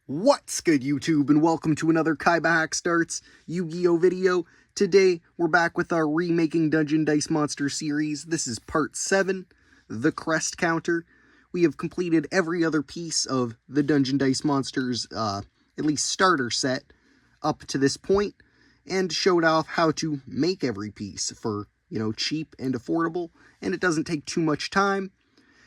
What's good, YouTube, and welcome to another KaibaHacksDartz Yu-Gi-Oh video. Today, we're back with our Remaking Dungeon Dice Monster series. This is part 7, the Crest Counter. We have completed every other piece of the Dungeon Dice Monsters, at least starter set, up to this point, and showed off how to make every piece for, cheap and affordable, and it doesn't take too much time.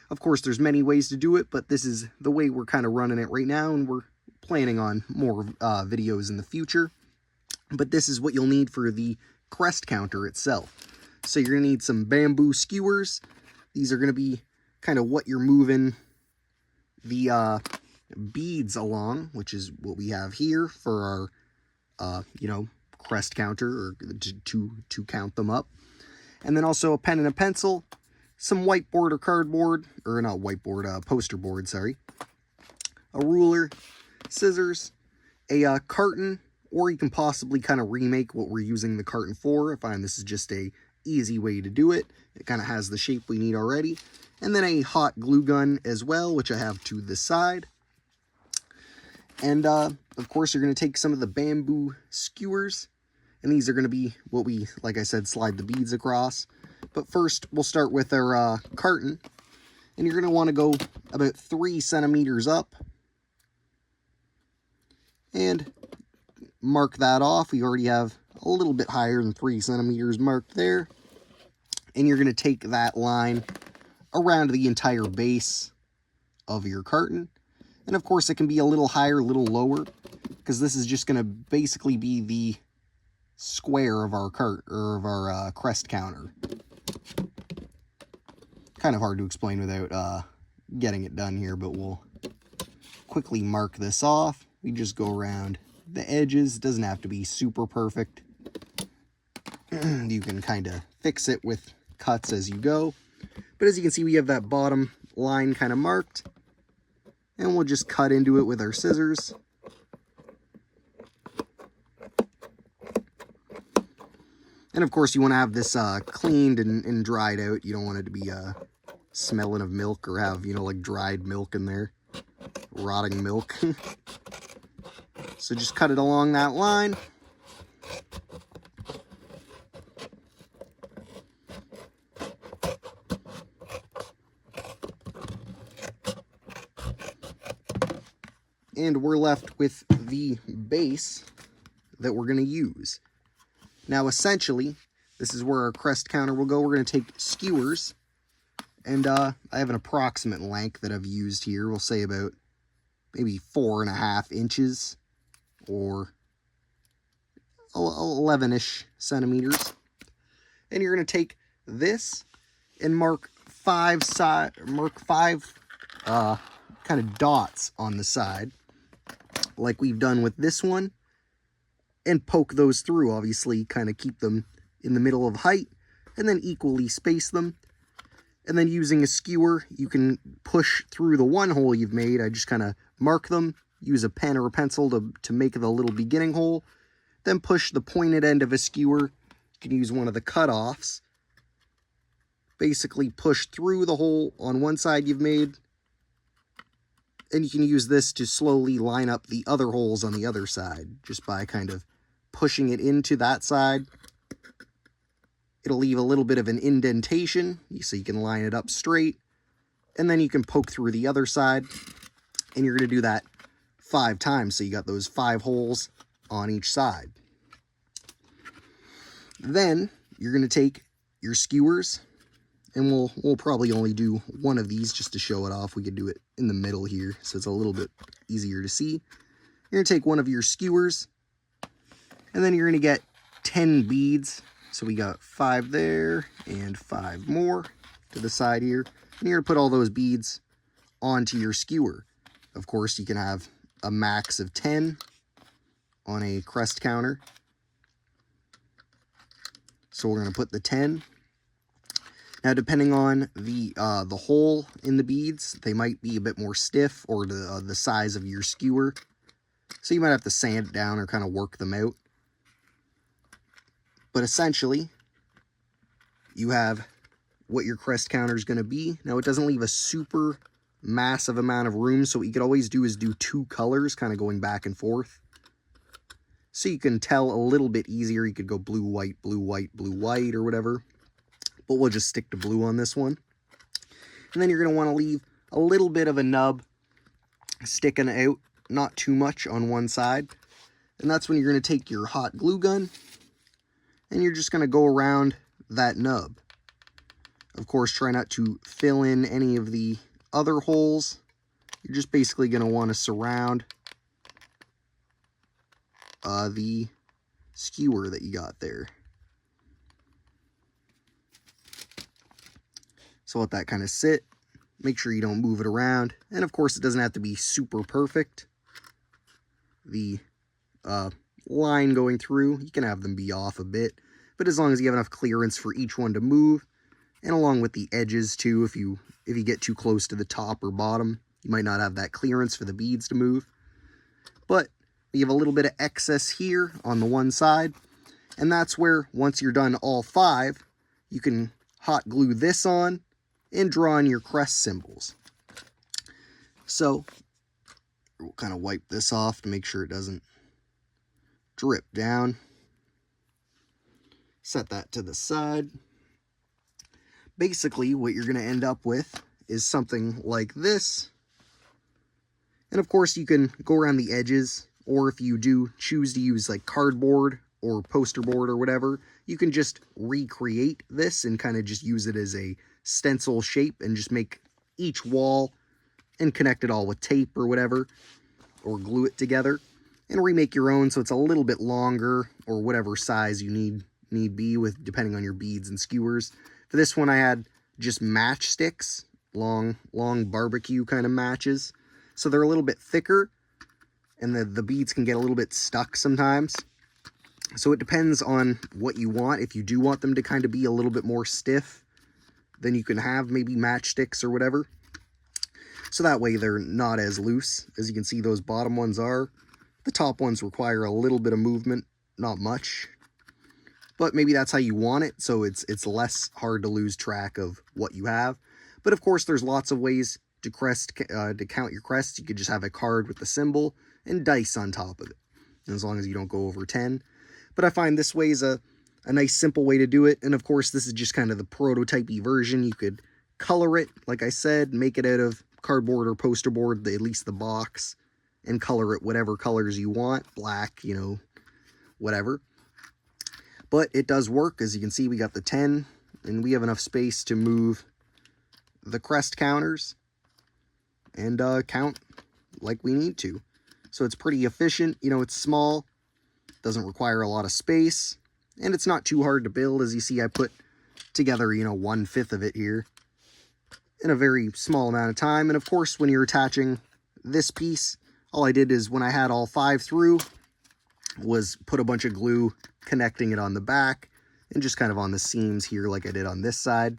Of course, there's many ways to do it, but this is the way we're kind of running it right now, and we're planning on more videos in the future. But this is what you'll need for the Crest Counter itself. So you're going to need some bamboo skewers. These are going to be kind of what you're moving the beads along, which is what we have here for our, Crest Counter, or to count them up. And then also a pen and a pencil, some whiteboard or cardboard, or not whiteboard, poster board, sorry. A ruler, scissors, a carton, or you can possibly kind of remake what we're using the carton for. I find this is just a easy way to do it. It kind of has the shape we need already. And then a hot glue gun as well, which I have to the side. And of course, you're going to take some of the bamboo skewers, and these are going to be what we, like I said, slide the beads across. But first, we'll start with our carton, and you're going to want to go about 3 centimeters up and mark that off. We already have a little bit higher than 3 centimeters marked there. And you're going to take that line around the entire base of your carton. And of course, it can be a little higher, a little lower, because this is just going to basically be the square of our crest counter. Kind of hard to explain without getting it done here, but we'll quickly mark this off. We just go around the edges. It doesn't have to be super perfect. You can kind of fix it with cuts as you go. But as you can see, we have that bottom line kind of marked. And we'll just cut into it with our scissors. And of course, you want to have this cleaned and dried out. You don't want it to be smelling of milk or have, like dried milk in there. Rotting milk. So just cut it along that line. And we're left with the base that we're going to use. Now, essentially, this is where our crest counter will go. We're going to take skewers, and I have an approximate length that I've used here. We'll say about maybe 4.5 inches, or 11-ish centimeters. And you're going to take this and mark 5 kind of dots on the side, like we've done with this one, and poke those through. Obviously, kind of keep them in the middle of height, and then equally space them. And then using a skewer, you can push through the one hole you've made. I just kind of mark them, use a pen or a pencil to make the little beginning hole, then push the pointed end of a skewer. You can use one of the cutoffs. Basically push through the hole on one side you've made, and you can use this to slowly line up the other holes on the other side, just by kind of pushing it into that side. It'll leave a little bit of an indentation, so you can line it up straight, and then you can poke through the other side, and you're going to do that 5 times, so you got those 5 holes on each side. Then you're going to take your skewers, and we'll probably only do one of these just to show it off. We could do it in the middle here, so it's a little bit easier to see. You're going to take one of your skewers, and then you're going to get 10 beads. So we got 5 there, and 5 more to the side here. And you're going to put all those beads onto your skewer. Of course, you can have a max of 10 on a crest counter. So we're going to put the 10. Now, depending on the hole in the beads, they might be a bit more stiff, or the size of your skewer. So you might have to sand it down or kind of work them out. But essentially, you have what your crest counter is going to be. Now, it doesn't leave a super massive amount of room, so what you could always do is do 2 colors, kind of going back and forth. So you can tell a little bit easier. You could go blue, white, blue, white, blue, white, or whatever. But we'll just stick to blue on this one. And then you're going to want to leave a little bit of a nub sticking out, not too much on one side. And that's when you're going to take your hot glue gun, and you're just going to go around that nub. Of course, try not to fill in any of the other holes. You're just basically going to want to surround the skewer that you got there. So let that kind of sit. Make sure you don't move it around. And of course, it doesn't have to be super perfect. The line going through, you can have them be off a bit, but as long as you have enough clearance for each one to move, and along with the edges too, if you get too close to the top or bottom, you might not have that clearance for the beads to move. But you have a little bit of excess here on the one side, and that's where, once you're done all 5, you can hot glue this on and draw on your crest symbols. So we'll kind of wipe this off to make sure it doesn't drip down. Set that to the side. Basically, what you're going to end up with is something like this. And of course, you can go around the edges, or if you do choose to use like cardboard or poster board or whatever, you can just recreate this and kind of just use it as a stencil shape and just make each wall and connect it all with tape or whatever, or glue it together and remake your own so it's a little bit longer, or whatever size you need be, with depending on your beads and skewers. For this one, I had just matchsticks, long barbecue kind of matches. So they're a little bit thicker, and the beads can get a little bit stuck sometimes. So it depends on what you want. If you do want them to kind of be a little bit more stiff, then you can have maybe matchsticks or whatever. So that way they're not as loose. As you can see, those bottom ones are. The top ones require a little bit of movement, not much. But maybe that's how you want it, so it's less hard to lose track of what you have. But of course, there's lots of ways to count your crests. You could just have a card with the symbol and dice on top of it, as long as you don't go over 10. But I find this way is a nice simple way to do it. And of course, this is just kind of the prototype-y version. You could color it, like I said, make it out of cardboard or poster board, at least the box, and color it whatever colors you want, black, you know, whatever. But it does work. As you can see, we got the 10, and we have enough space to move the crest counters and count like we need to. So it's pretty efficient. You know, it's small, doesn't require a lot of space, and it's not too hard to build. As you see, I put together, you know, 1/5 of it here in a very small amount of time. And of course, when you're attaching this piece, all I did is, when I had all 5 through, was put a bunch of glue connecting it on the back and just kind of on the seams here like I did on this side.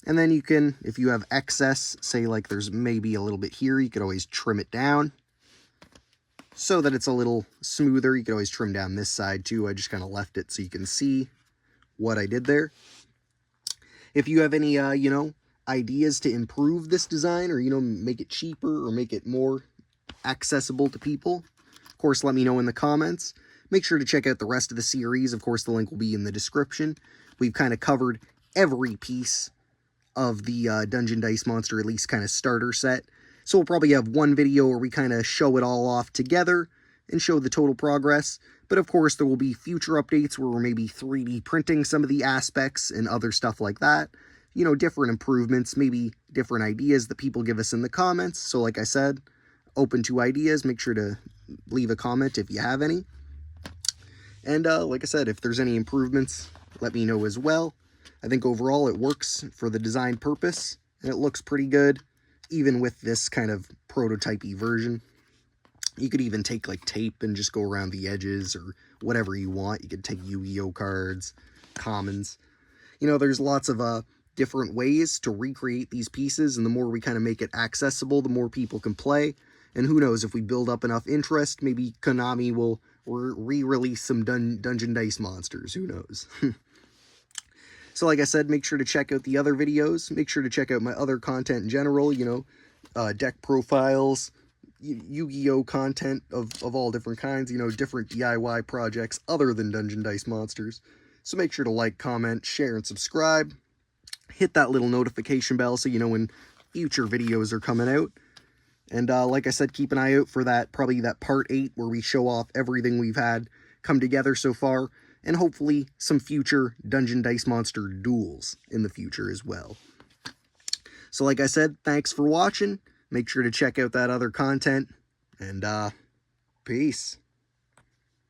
And then you can, if you have excess, say like there's maybe a little bit here, you could always trim it down so that it's a little smoother. You could always trim down this side too. I just kind of left it so you can see what I did there. If you have any, you know, ideas to improve this design, or, you know, make it cheaper or make it more accessible to people, of course, let me know in the comments. Make sure to check out the rest of the series. Of course, the link will be in the description. We've kind of covered every piece of the Dungeon Dice Monster, at least kind of starter set. So we'll probably have one video where we kind of show it all off together and show the total progress. But of course, there will be future updates where we're maybe 3D printing some of the aspects and other stuff like that. You know, different improvements, maybe different ideas that people give us in the comments. So like I said, open to ideas. Make sure to leave a comment if you have any. And like I said, if there's any improvements, let me know as well. I think overall it works for the design purpose, and it looks pretty good, even with this kind of prototype-y version. You could even take like tape and just go around the edges or whatever you want. You could take Yu-Gi-Oh cards, commons. You know, there's lots of different ways to recreate these pieces, and the more we kind of make it accessible, the more people can play. And who knows, if we build up enough interest, maybe Konami will re-release some Dungeon Dice Monsters. Who knows? So like I said, make sure to check out the other videos. Make sure to check out my other content in general, you know, deck profiles, Yu-Gi-Oh content of all different kinds, you know, different DIY projects other than Dungeon Dice Monsters. So make sure to like, comment, share, and subscribe. Hit that little notification bell so you know when future videos are coming out. And like I said, keep an eye out for that, probably that part 8 where we show off everything we've had come together so far, and hopefully some future Dungeon Dice Monster duels in the future as well. So like I said, thanks for watching. Make sure to check out that other content, and peace.